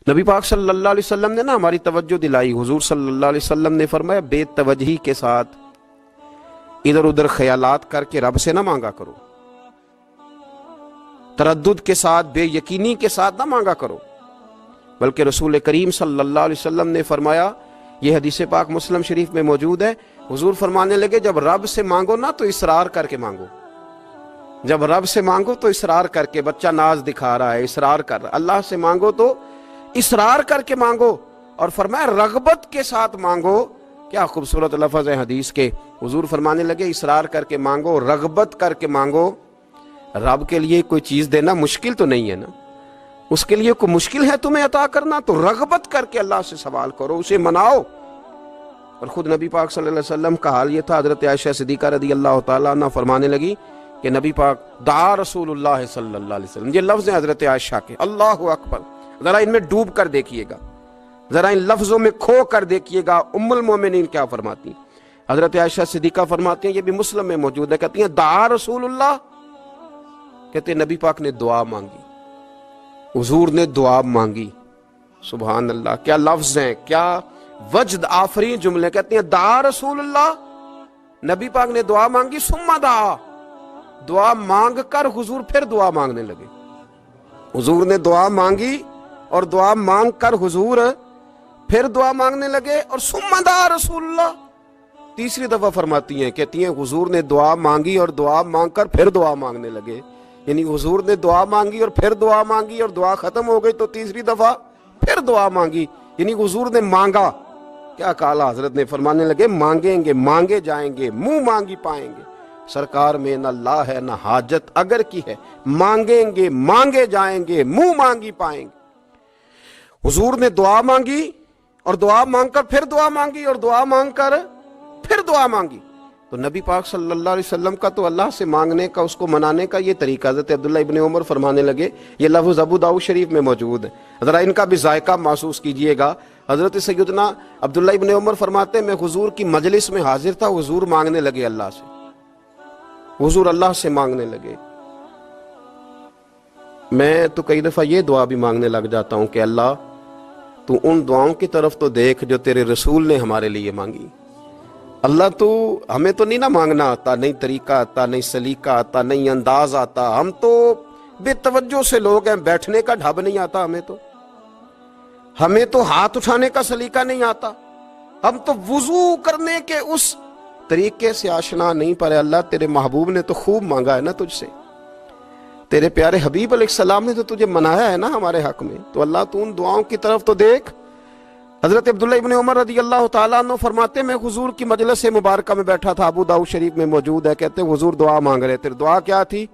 نبی پاک صلی اللہ علیہ وسلم نے ہماری توجہ دلائی. حضور صلی اللہ علیہ وسلم نے فرمایا بے توجہی کے ساتھ ادھر ادھر خیالات کر کے رب سے نہ مانگا کرو، تردد کے ساتھ بے یقینی کے ساتھ نہ مانگا کرو، بلکہ رسول کریم صلی اللہ علیہ وسلم نے فرمایا، یہ حدیث پاک مسلم شریف میں موجود ہے، حضور فرمانے لگے جب رب سے مانگو نا تو اصرار کر کے مانگو. جب رب سے مانگو تو اصرار کر کے، بچہ ناز دکھا رہا ہے اصرار کر رہا ہے، اللہ سے مانگو تو اصرار کر کے مانگو، اور فرمایا رغبت کے ساتھ مانگو. کیا خوبصورت لفظ ہے حدیث کے. حضور فرمانے لگے اصرار کر کے مانگو، رغبت کر کے مانگو. رب کے لیے کوئی چیز دینا مشکل تو نہیں ہے نا، اس کے لیے کوئی مشکل ہے تمہیں عطا کرنا؟ تو رغبت کر کے اللہ سے سوال کرو، اسے مناؤ. اور خود نبی پاک صلی اللہ علیہ وسلم کا حال یہ تھا. حضرت عائشہ صدیقہ رضی اللہ تعالیٰ عنہ فرمانے لگی کہ نبی پاک دعا رسول اللہ صلی اللہ علیہ وسلم، یہ لفظ ہیں حضرت عائشہ کے. اللہ اکبر، ذرا ان میں ڈوب کر دیکھیے گا، ذرا ان لفظوں میں کھو کر دیکھیے گا ام المومنین کیا فرماتی ہیں. حضرت عائشہ صدیقہ فرماتی ہیں، یہ بھی مسلم میں موجود ہے، کہتی ہیں دعا رسول اللہ، کہتے ہیں نبی پاک نے دعا مانگی، حضور نے دعا مانگی. سبحان اللہ، کیا لفظ ہیں، کیا وجد آفرین جملے. کہتے ہیں دعا رسول اللہ، نبی پاک نے دعا مانگی، ثم دعا، دعا مانگ کر حضور پھر دعا مانگنے لگے. حضور نے دعا مانگی اور دعا مانگ کر حضور پھر دعا مانگنے لگے، اور ثم دعا رسول اللہ. تیسری دفعہ فرماتی ہیں، کہتی ہیں حضور نے دعا مانگی اور دعا مانگ کر پھر دعا مانگنے لگے. یعنی حضور نے دعا مانگی اور پھر دعا مانگی، اور دعا ختم ہو گئی تو تیسری دفعہ پھر دعا مانگی. یعنی حضور نے مانگا. کیا کہا حضرت نے؟ فرمانے لگے مانگیں گے مانگے جائیں گے، منہ مانگی پائیں گے. سرکار میں نہ لا ہے نہ حاجت اگر کی ہے، مانگیں گے مانگے جائیں گے، منہ مانگی پائیں گے. حضور نے دعا مانگی اور دعا مانگ کر پھر دعا مانگی، اور دعا مانگ کر پھر دعا مانگی. تو نبی پاک صلی اللہ علیہ وسلم کا تو اللہ سے مانگنے کا، اس کو منانے کا یہ طریقہ. حضرت عبداللہ ابن عمر فرمانے لگے، یہ لفظ ابو داؤد شریف میں موجود ہے، ذرا ان کا بھی ذائقہ محسوس کیجئے گا. حضرت سیدنا عبداللہ ابن عمر فرماتے ہیں میں حضور کی مجلس میں حاضر تھا، حضور مانگنے لگے اللہ سے، حضور اللہ سے مانگنے لگے. میں تو کئی دفعہ یہ دعا بھی مانگنے لگ جاتا ہوں کہ اللہ تو ان دعاؤں کی طرف تو دیکھ جو تیرے رسول نے ہمارے لیے مانگی. اللہ تو ہمیں تو نہیں نہ مانگنا آتا، نہیں طریقہ آتا، نہیں سلیقہ آتا، نہیں انداز آتا. ہم تو بے توجہ سے لوگ ہیں، بیٹھنے کا ڈھب نہیں آتا ہمیں تو ہاتھ اٹھانے کا سلیقہ نہیں آتا، ہم تو وضو کرنے کے اس طریقے سے آشنا نہیں. پر اللہ تیرے محبوب نے تو خوب مانگا ہے نا تجھ سے، تیرے پیارے حبیب علیہ السلام نے تو تجھے منایا ہے نا ہمارے حق میں. تو اللہ تو ان دعاؤں کی طرف تو دیکھ. حضرت عبداللہ ابن عمر رضی اللہ تعالیٰ عنہ فرماتے میں حضور کی مجلس مبارکہ میں بیٹھا تھا، ابو داؤد شریف میں موجود ہے. کہتے ہیں حضور دعا مانگ رہے تھے. دعا کیا تھی؟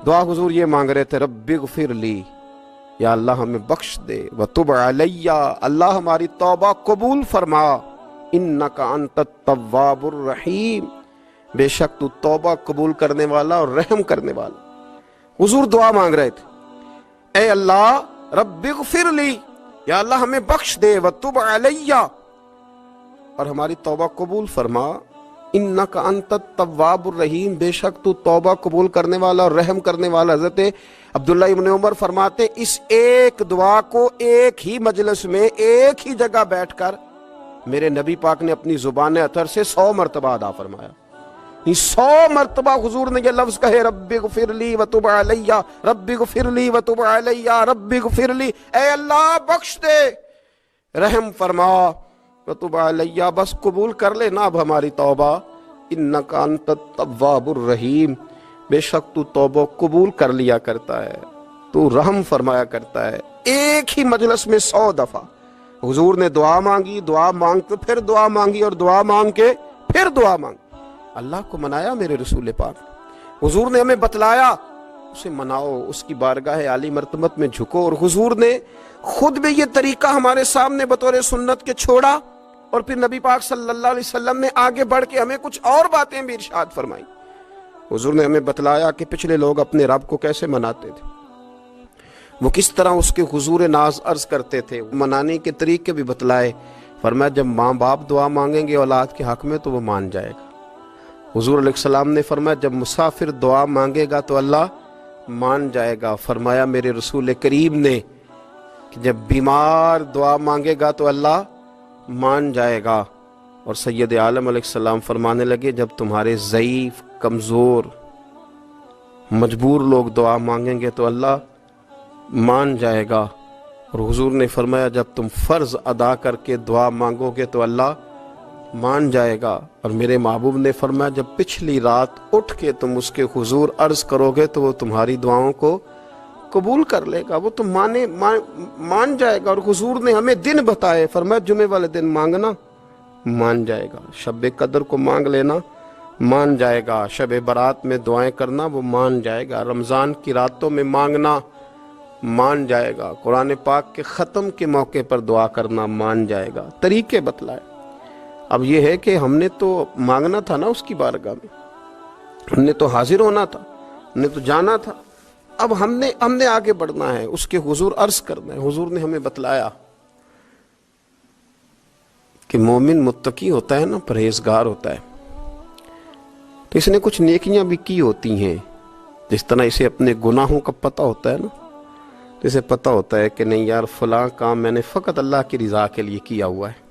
دعا حضور یہ مانگ رہے تھے، رب اغفر لی، یا اللہ ہمیں بخش دے، وتب علی، اللہ ہماری توبہ قبول فرما، انک انت التواب الرحیم، بے شک تو توبہ قبول کرنے والا اور رحم کرنے والا. حضور دعا مانگ رہے تھے، اے اللہ رب اغفر لی، یا اللہ ہمیں بخش دے، وتب علی، اور ہماری توبہ قبول فرما، انک انت التواب الرحیم، بے شک تو توبہ قبول کرنے والا اور رحم کرنے والا. حضرت عبداللہ ابن عمر فرماتے اس ایک دعا کو ایک ہی مجلس میں ایک ہی جگہ بیٹھ کر میرے نبی پاک نے اپنی زبان اطہر سے 100 مرتبہ ادا فرمایا. 100 مرتبہ حضور نے یہ لفظ کہے، رب اغفر لی وتب علی، رب اغفر لی وتب علی، رب اغفر لی، اے اللہ بخش دے، رحم فرما، وتب علی، بس قبول کر لے نا اب ہماری توبہ، انک انت التواب الرحیم، بے شک تو توبہ قبول کر لیا کرتا ہے، تو رحم فرمایا کرتا ہے. ایک ہی مجلس میں 100 دفعہ حضور نے دعا مانگی، دعا مانگ کے پھر دعا مانگی، اور دعا مانگ کے پھر دعا مانگی. اللہ کو منایا میرے رسول پاک. حضور نے ہمیں بتلایا اسے مناؤ، اس کی بارگاہ عالی مرتبت میں جھکو. اور حضور نے خود بھی یہ طریقہ ہمارے سامنے بطور سنت کے چھوڑا، اور پھر نبی پاک صلی اللہ علیہ وسلم نے آگے بڑھ کے ہمیں کچھ اور باتیں بھی ارشاد فرمائی. حضور نے ہمیں بتلایا کہ پچھلے لوگ اپنے رب کو کیسے مناتے تھے، وہ کس طرح اس کے حضور ناز عرض کرتے تھے، منانے کے طریقے بھی بتلائے. فرمایا جب ماں باپ دعا مانگیں گے اولاد کے حق میں تو وہ مان جائے گا. حضور علیہ السلام نے فرمایا جب مسافر دعا مانگے گا تو اللہ مان جائے گا. فرمایا میرے رسول کریم نے کہ جب بیمار دعا مانگے گا تو اللہ مان جائے گا، اور سید عالم علیہ السلام فرمانے لگے جب تمہارے ضعیف، کمزور، مجبور لوگ دعا مانگیں گے تو اللہ مان جائے گا، اور حضور نے فرمایا جب تم فرض ادا کر کے دعا مانگو گے تو اللہ مان جائے گا، اور میرے محبوب نے فرمایا جب پچھلی رات اٹھ کے تم اس کے حضور عرض کرو گے تو وہ تمہاری دعاؤں کو قبول کر لے گا، وہ تم مان جائے گا۔ اور حضور نے ہمیں دن بتائے، فرمایا جمعے والے دن مانگنا مان جائے گا، شب قدر کو مانگ لینا مان جائے گا، شب برات میں دعائیں کرنا وہ مان جائے گا، رمضان کی راتوں میں مانگنا مان جائے گا، قرآن پاک کے ختم کے موقع پر دعا کرنا مان جائے گا۔ طریقے بتلائے۔ اب یہ ہے کہ ہم نے تو مانگنا تھا نا اس کی بارگاہ میں، ہم نے تو حاضر ہونا تھا، ہم نے تو جانا تھا، اب ہم نے آگے بڑھنا ہے، اس کے حضور عرض کرنا ہے۔ حضور نے ہمیں بتلایا کہ مومن متقی ہوتا ہے نا، پرہیزگار ہوتا ہے، تو اس نے کچھ نیکیاں بھی کی ہوتی ہیں، جس طرح اسے اپنے گناہوں کا پتہ ہوتا ہے نا، تو اسے پتہ ہوتا ہے کہ نہیں یار فلاں کام میں نے فقط اللہ کی رضا کے لیے کیا ہوا ہے،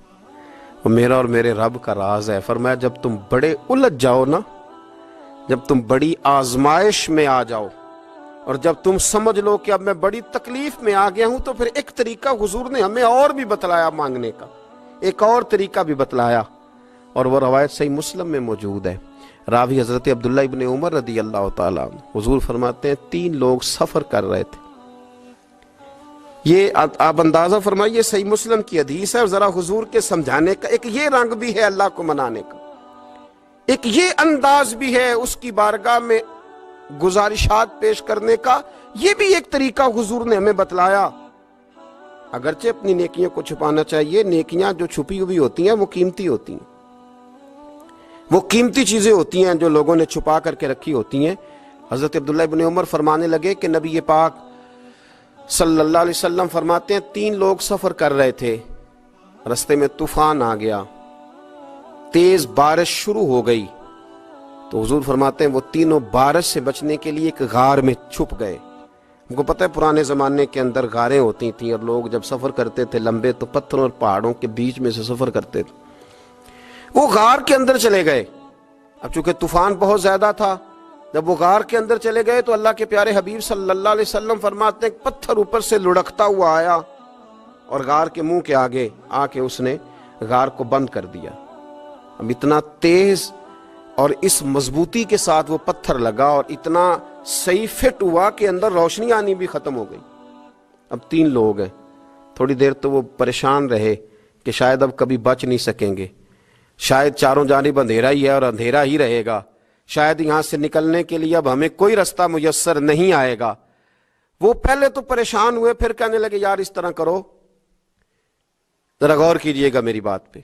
وہ میرا اور میرے رب کا راز ہے۔ فرمایا جب تم بڑے الجھ جاؤ نا، جب تم بڑی آزمائش میں آ جاؤ، اور جب تم سمجھ لو کہ اب میں بڑی تکلیف میں آ گیا ہوں، تو پھر ایک طریقہ حضور نے ہمیں اور بھی بتلایا مانگنے کا، ایک اور طریقہ بھی بتلایا، اور وہ روایت صحیح مسلم میں موجود ہے۔ راوی حضرت عبداللہ ابن عمر رضی اللہ تعالیٰ عنہ، حضور فرماتے ہیں 3 لوگ سفر کر رہے تھے، یہ آپ اندازہ فرمائیے صحیح مسلم کی حدیث ہے، اور ذرا حضور کے سمجھانے کا ایک یہ رنگ بھی ہے اللہ کو منانے کا، ایک یہ انداز بھی ہے اس کی بارگاہ میں گزارشات پیش کرنے کا، یہ بھی ایک طریقہ حضور نے ہمیں بتلایا۔ اگرچہ اپنی نیکیوں کو چھپانا چاہیے، نیکیاں جو چھپی ہوئی ہوتی ہیں وہ قیمتی ہوتی ہیں، وہ قیمتی چیزیں ہوتی ہیں جو لوگوں نے چھپا کر کے رکھی ہوتی ہیں۔ حضرت عبداللہ ابن عمر فرمانے لگے کہ نبی پاک صلی اللہ علیہ وسلم فرماتے ہیں 3 لوگ سفر کر رہے تھے، رستے میں طوفان آ گیا، تیز بارش شروع ہو گئی، تو حضور فرماتے ہیں وہ تینوں بارش سے بچنے کے لیے ایک غار میں چھپ گئے۔ ہم کو پتہ ہے پرانے زمانے کے اندر غاریں ہوتی تھیں، اور لوگ جب سفر کرتے تھے لمبے تو پتھروں اور پہاڑوں کے بیچ میں سے سفر کرتے تھے، وہ غار کے اندر چلے گئے۔ اب چونکہ طوفان بہت زیادہ تھا، جب وہ غار کے اندر چلے گئے تو اللہ کے پیارے حبیب صلی اللہ علیہ وسلم فرماتے ہیں پتھر اوپر سے لڑکتا ہوا آیا اور غار کے منہ کے آگے آ کے اس نے غار کو بند کر دیا۔ اب اتنا تیز اور اس مضبوطی کے ساتھ وہ پتھر لگا، اور اتنا صحیح فٹ ہوا کہ اندر روشنی آنی بھی ختم ہو گئی۔ اب 3 لوگ ہیں، تھوڑی دیر تو وہ پریشان رہے کہ شاید اب کبھی بچ نہیں سکیں گے، شاید چاروں جانب اندھیرا ہی ہے اور اندھیرا ہی رہے گا، شاید یہاں سے نکلنے کے لیے اب ہمیں کوئی رستہ میسر نہیں آئے گا۔ وہ پہلے تو پریشان ہوئے، پھر کہنے لگے یار اس طرح کرو، ذرا غور کیجئے گا میری بات پہ۔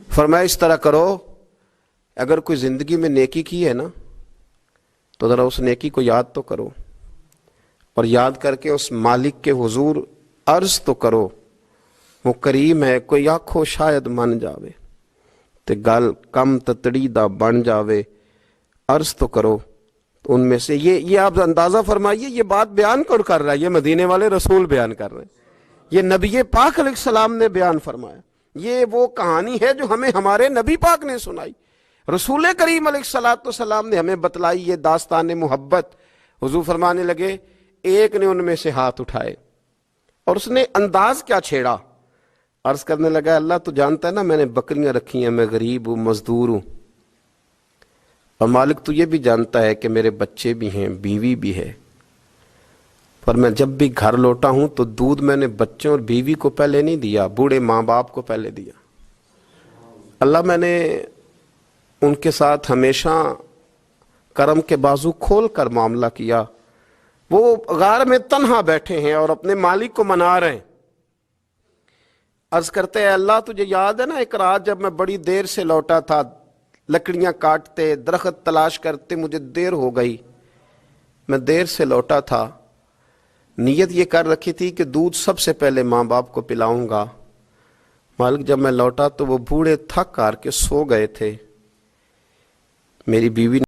فرمایا اس طرح کرو، اگر کوئی زندگی میں نیکی کی ہے نا تو ذرا اس نیکی کو یاد تو کرو، اور یاد کر کے اس مالک کے حضور عرض تو کرو، وہ کریم ہے، کوئی آنکھو شاید من جاوے تے گل کم تتڑی دا بن جاوے، عرض تو کرو۔ تو ان میں سے یہ آپ اندازہ فرمائیے، یہ بات بیان کون کر رہا ہے؟ یہ مدینے والے رسول بیان کر رہے ہیں، یہ نبی پاک علیہ السلام نے بیان فرمایا، یہ وہ کہانی ہے جو ہمیں ہمارے نبی پاک نے سنائی، رسول کریم علیہ السلام نے ہمیں بتلائی، یہ داستان محبت۔ حضور فرمانے لگے ایک نے ان میں سے ہاتھ اٹھائے، اور اس نے انداز کیا چھیڑا، عرض کرنے لگا اللہ تو جانتا ہے نا میں نے بکریاں رکھی ہیں، میں غریب ہوں، مزدور ہوں، اور مالک تو یہ بھی جانتا ہے کہ میرے بچے بھی ہیں، بیوی بھی ہے، پر میں جب بھی گھر لوٹا ہوں تو دودھ میں نے بچوں اور بیوی کو پہلے نہیں دیا، بوڑھے ماں باپ کو پہلے دیا۔ اللہ میں نے ان کے ساتھ ہمیشہ کرم کے بازو کھول کر معاملہ کیا، وہ غار میں تنہا بیٹھے ہیں اور اپنے مالک کو منا رہے ہیں۔ عرض کرتے ہیں اللہ تجھے یاد ہے نا ایک رات جب میں بڑی دیر سے لوٹا تھا، لکڑیاں کاٹتے، درخت تلاش کرتے، مجھے دیر ہو گئی، میں دیر سے لوٹا تھا، نیت یہ کر رکھی تھی کہ دودھ سب سے پہلے ماں باپ کو پلاؤں گا، مالک جب میں لوٹا تو وہ بوڑھے تھک کر کے سو گئے تھے، میری بیوی